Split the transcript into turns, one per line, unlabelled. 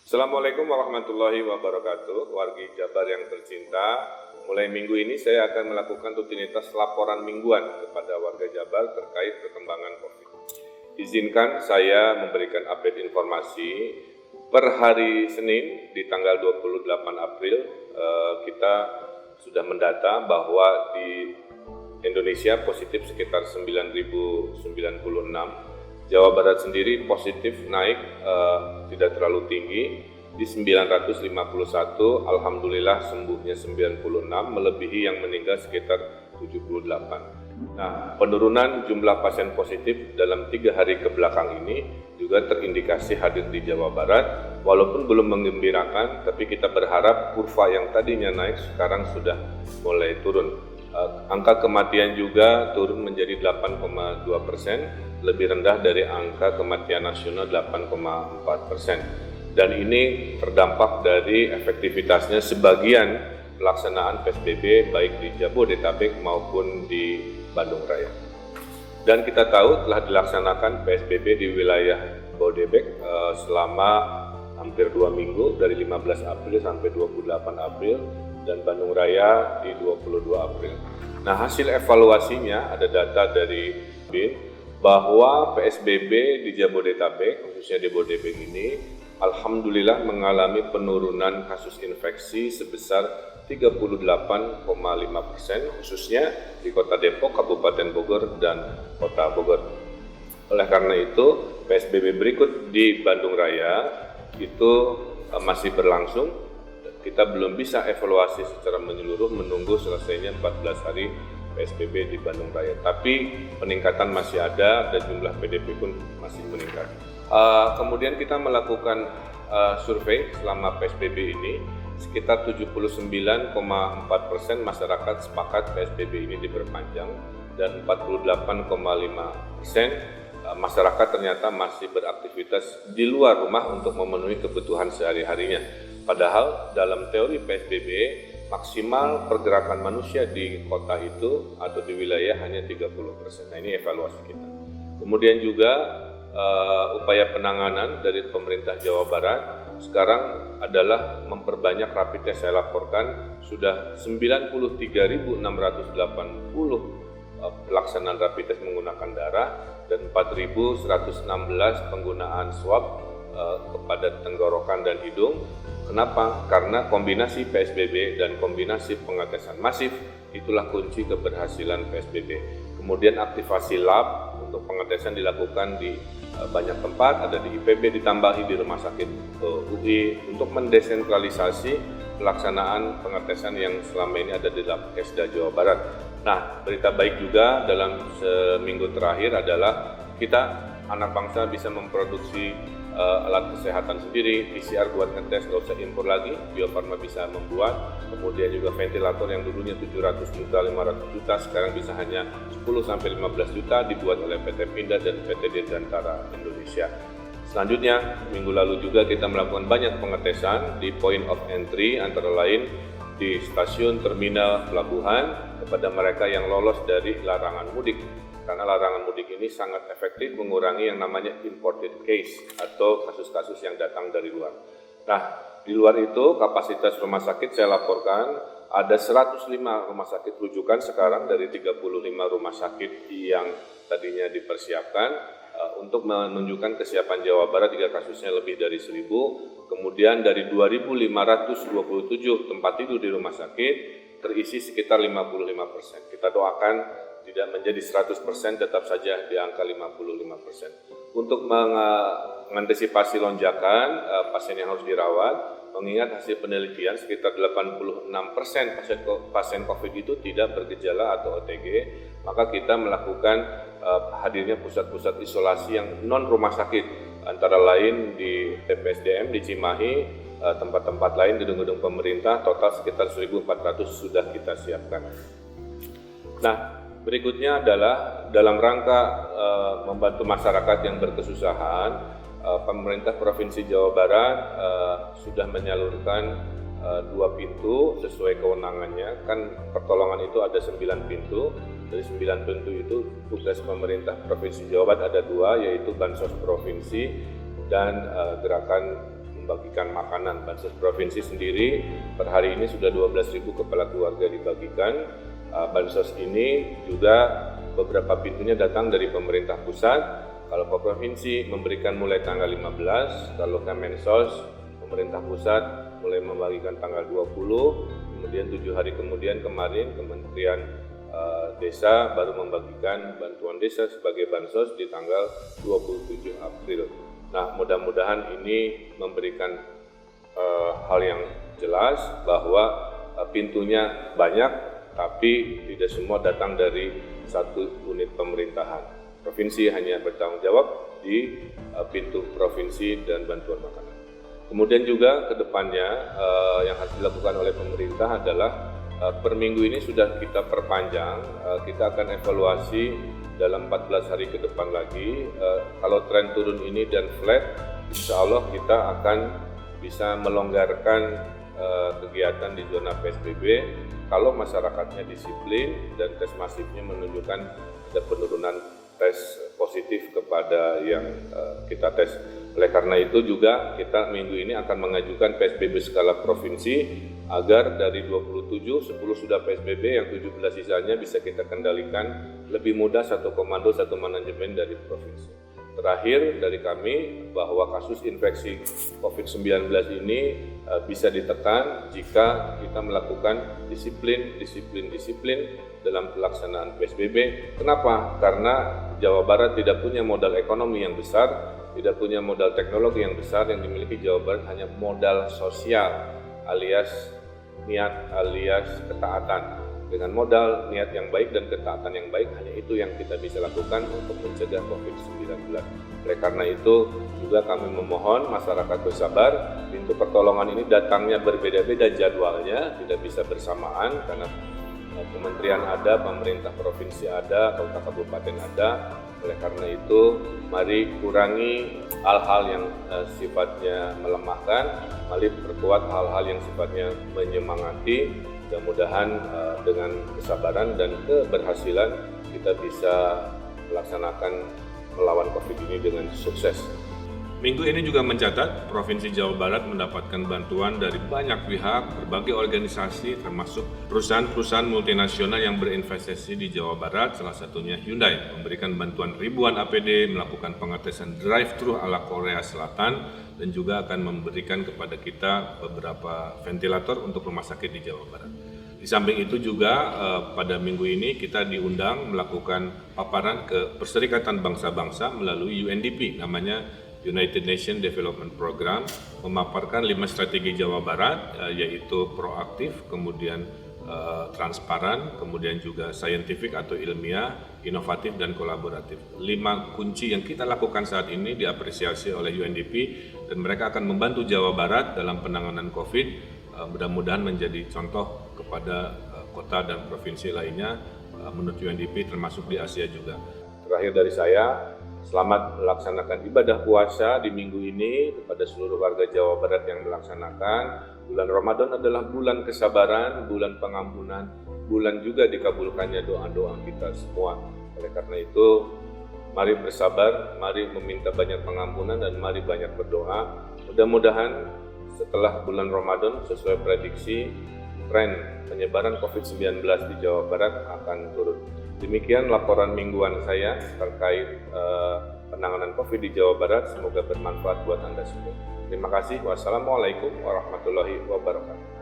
Assalamualaikum warahmatullahi wabarakatuh, wargi Jabar yang tercinta. Mulai minggu ini saya akan melakukan rutinitas laporan mingguan kepada warga Jabar terkait perkembangan COVID. Izinkan saya memberikan update informasi per hari Senin di tanggal 28 April kita sudah mendata bahwa di Indonesia positif sekitar 9.096. Jawa Barat sendiri positif naik tidak terlalu tinggi di 951, alhamdulillah sembuhnya 96, melebihi yang meninggal sekitar 78. Nah, penurunan jumlah pasien positif dalam 3 hari kebelakang ini juga terindikasi hadir di Jawa Barat, walaupun belum menggembirakan, tapi kita berharap kurva yang tadinya naik sekarang sudah mulai turun. Angka kematian juga turun menjadi 8,2%, lebih rendah dari angka kematian nasional 8,4%. Dan ini terdampak dari efektivitasnya sebagian pelaksanaan PSBB baik di Jabodetabek maupun di Bandung Raya. Dan kita tahu telah dilaksanakan PSBB di wilayah Bodebek selama hampir 2 minggu dari 15 April sampai 28 April dan Bandung Raya di 22 April. Nah, hasil evaluasinya ada data dari BIN bahwa PSBB di Jabodetabek, khususnya di Bodebek ini, alhamdulillah mengalami penurunan kasus infeksi sebesar 38,5%, khususnya di Kota Depok, Kabupaten Bogor, dan Kota Bogor. Oleh karena itu, PSBB berikut di Bandung Raya itu masih berlangsung. Kita belum bisa evaluasi secara menyeluruh menunggu selesainya 14 hari PSBB di Bandung Raya. Tapi peningkatan masih ada dan jumlah PDP pun masih meningkat. Kemudian kita melakukan survei selama PSBB ini, sekitar 79,4% masyarakat sepakat PSBB ini diperpanjang dan 48,5% masyarakat ternyata masih beraktivitas di luar rumah untuk memenuhi kebutuhan sehari-harinya. Padahal dalam teori PSBB maksimal pergerakan manusia di kota itu atau di wilayah hanya 30%. Nah, ini evaluasi kita. Kemudian juga upaya penanganan dari pemerintah Jawa Barat sekarang adalah memperbanyak rapid test. Saya laporkan sudah 93.680 pelaksanaan rapid test menggunakan darah dan 4.116 penggunaan swab kepada tenggorokan dan hidung. Kenapa? Karena kombinasi PSBB dan kombinasi pengetesan masif itulah kunci keberhasilan PSBB. Kemudian aktivasi lab untuk pengetesan dilakukan di banyak tempat, ada di IPB, ditambahi di Rumah Sakit UI untuk mendesentralisasi pelaksanaan pengetesan yang selama ini ada di Labkesda Jawa Barat. Nah, berita baik juga dalam seminggu terakhir adalah kita anak bangsa bisa memproduksi alat kesehatan sendiri, PCR buat ngetes, nggak usah impor lagi, Bio Farma bisa membuat, kemudian juga ventilator yang dulunya 700 juta, 500 juta, sekarang bisa hanya 10-15 juta dibuat oleh PT Pindad dan PT Dirgantara Indonesia. Selanjutnya, minggu lalu juga kita melakukan banyak pengetesan di point of entry, antara lain di stasiun, terminal, pelabuhan, kepada mereka yang lolos dari larangan mudik. Karena larangan mudik ini sangat efektif mengurangi yang namanya imported case atau kasus-kasus yang datang dari luar. Nah, di luar itu kapasitas rumah sakit saya laporkan ada 105 rumah sakit rujukan sekarang dari 35 rumah sakit yang tadinya dipersiapkan untuk menunjukkan kesiapan Jawa Barat jika kasusnya lebih dari 1.000. Kemudian dari 2.527 tempat tidur di rumah sakit terisi sekitar 55%. Kita doakan tidak menjadi 100%, tetap saja di angka 55%. Untuk mengantisipasi lonjakan pasien yang harus dirawat, mengingat hasil penelitian sekitar 86% pasien COVID itu tidak bergejala atau OTG, maka kita melakukan hadirnya pusat-pusat isolasi yang non rumah sakit, antara lain di TPSDM di Cimahi, tempat-tempat lain gedung-gedung pemerintah, total sekitar 1.400 sudah kita siapkan. Nah, berikutnya adalah dalam rangka membantu masyarakat yang berkesusahan, pemerintah Provinsi Jawa Barat sudah menyalurkan 2 pintu sesuai kewenangannya. Kan pertolongan itu ada 9 pintu. Dari 9 pintu itu tugas pemerintah Provinsi Jawa Barat ada 2, yaitu Bansos Provinsi dan Gerakan membagikan makanan. Bansos provinsi sendiri per hari ini sudah 12.000 kepala keluarga dibagikan. Bansos ini juga beberapa pintunya datang dari pemerintah pusat. Kalau ke provinsi memberikan mulai tanggal 15, kalau Kemensos pemerintah pusat mulai membagikan tanggal 20, kemudian 7 hari kemudian kemarin Kementerian Desa baru membagikan bantuan desa sebagai bansos di tanggal 27 April. Nah, mudah-mudahan ini memberikan hal yang jelas bahwa pintunya banyak, tapi tidak semua datang dari satu unit pemerintahan. Provinsi hanya bertanggung jawab di pintu provinsi dan bantuan makanan. Kemudian juga ke depannya yang harus dilakukan oleh pemerintah adalah per minggu ini sudah kita perpanjang, kita akan evaluasi dalam 14 hari ke depan lagi. Kalau tren turun ini dan flat, insya Allah kita akan bisa melonggarkan kegiatan di zona PSBB kalau masyarakatnya disiplin dan tes masifnya menunjukkan ada penurunan tes positif kepada yang kita tes. Oleh karena itu juga kita minggu ini akan mengajukan PSBB skala provinsi agar dari 27, 10 sudah PSBB, yang 17 sisanya bisa kita kendalikan lebih mudah satu komando, satu manajemen dari provinsi. Terakhir dari kami bahwa kasus infeksi COVID-19 ini bisa ditekan jika kita melakukan disiplin dalam pelaksanaan PSBB. Kenapa? Karena Jawa Barat tidak punya modal ekonomi yang besar, tidak punya modal teknologi yang besar. Yang dimiliki Jawa Barat hanya modal sosial alias niat alias ketaatan. Dengan modal niat yang baik dan ketaatan yang baik, hanya itu yang kita bisa lakukan untuk mencegah COVID-19. Oleh karena itu juga kami memohon masyarakat bersabar. Pintu pertolongan ini datangnya berbeda-beda jadwalnya, tidak bisa bersamaan karena kementerian ada, pemerintah provinsi ada, kota kabupaten ada. Oleh karena itu mari kurangi hal-hal yang sifatnya melemahkan, mari perkuat hal-hal yang sifatnya menyemangati. Mudah-mudahan dengan kesabaran dan keberhasilan kita bisa melaksanakan melawan COVID ini dengan sukses.
Minggu ini juga mencatat Provinsi Jawa Barat mendapatkan bantuan dari banyak pihak, berbagai organisasi termasuk perusahaan-perusahaan multinasional yang berinvestasi di Jawa Barat, salah satunya Hyundai, memberikan bantuan ribuan APD, melakukan pengetesan drive-thru ala Korea Selatan, dan juga akan memberikan kepada kita beberapa ventilator untuk rumah sakit di Jawa Barat. Di samping itu juga pada minggu ini kita diundang melakukan paparan ke Perserikatan Bangsa-Bangsa melalui UNDP, namanya United Nations Development Program, memaparkan 5 strategi Jawa Barat, yaitu proaktif, kemudian transparan, kemudian juga scientific atau ilmiah, inovatif dan kolaboratif. 5 kunci yang kita lakukan saat ini diapresiasi oleh UNDP dan mereka akan membantu Jawa Barat dalam penanganan COVID. Mudah-mudahan menjadi contoh kepada kota dan provinsi lainnya menurut UNDP termasuk di Asia juga.
Terakhir dari saya, selamat melaksanakan ibadah puasa di minggu ini kepada seluruh warga Jawa Barat yang melaksanakan. Bulan Ramadan adalah bulan kesabaran, bulan pengampunan, bulan juga dikabulkannya doa-doa kita semua. Oleh karena itu, mari bersabar, mari meminta banyak pengampunan, dan mari banyak berdoa. Mudah-mudahan setelah bulan Ramadan, sesuai prediksi, tren penyebaran COVID-19 di Jawa Barat akan turun. Demikian laporan mingguan saya terkait penanganan COVID di Jawa Barat. Semoga bermanfaat buat Anda semua. Terima kasih. Wassalamualaikum warahmatullahi wabarakatuh.